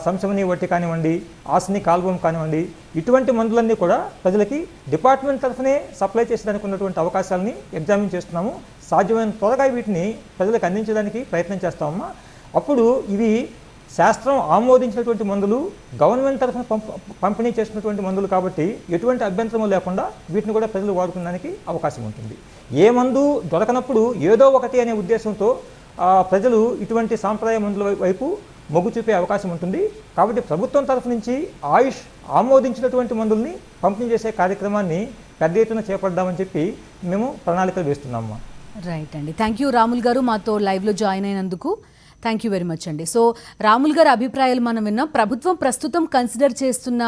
సంశమని వట్టి కానివ్వండి, ఆస్నిక్ ఆల్బమ్ కానివ్వండి, ఇటువంటి మందులన్నీ కూడా ప్రజలకి డిపార్ట్మెంట్ తరఫునే సప్లై చేసేదానికి ఉన్నటువంటి అవకాశాలని ఎగ్జామిన్ చేస్తున్నాము. సాధ్యమైన త్వరగా వీటిని ప్రజలకు అందించడానికి ప్రయత్నం చేస్తామమ్మా. అప్పుడు ఇవి శాస్త్రం ఆమోదించినటువంటి మందులు, గవర్నమెంట్ తరఫున పంపిణీ చేసినటువంటి మందులు కాబట్టి ఎటువంటి అభ్యంతరం లేకుండా వీటిని కూడా ప్రజలు వాడుకోవడానికి అవకాశం ఉంటుంది. ఏ మందు దొరకనప్పుడు ఏదో ఒకటి అనే ఉద్దేశంతో ప్రజలు ఇటువంటి సాంప్రదాయ మందుల వైపు మొగ్గు చూపే అవకాశం ఉంటుంది. కాబట్టి ప్రభుత్వం తరఫు నుంచి ఆయుష్ ఆమోదించినటువంటి మందుల్ని పంపిణీ చేసే కార్యక్రమాన్ని పెద్ద ఎత్తున చేపడదామని మేము ప్రణాళికలు వేస్తున్నాము. రైట్ అండి. థ్యాంక్ యూ రాములు గారు, మాతో లైవ్లో జాయిన్ అయినందుకు థ్యాంక్ యూ వెరీ మచ్ అండి. సో రాములు గారి అభిప్రాయాలు మనం విన్నాం. ప్రభుత్వం ప్రస్తుతం కన్సిడర్ చేస్తున్న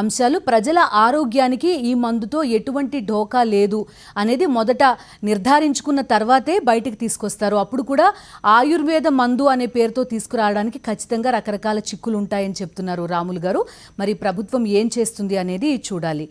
అంశాలు ప్రజల ఆరోగ్యానికి ఈ మందుతో ఎటువంటి ఢోకా లేదు అనేది మొదట నిర్ధారించుకున్న తర్వాతే బయటికి తీసుకొస్తారు. అప్పుడు కూడా ఆయుర్వేద మందు అనే పేరుతో తీసుకురావడానికి ఖచ్చితంగా రకరకాల చిక్కులు ఉంటాయని చెప్తున్నారు రాములు గారు. మరి ప్రభుత్వం ఏం చేస్తుంది అనేది చూడాలి.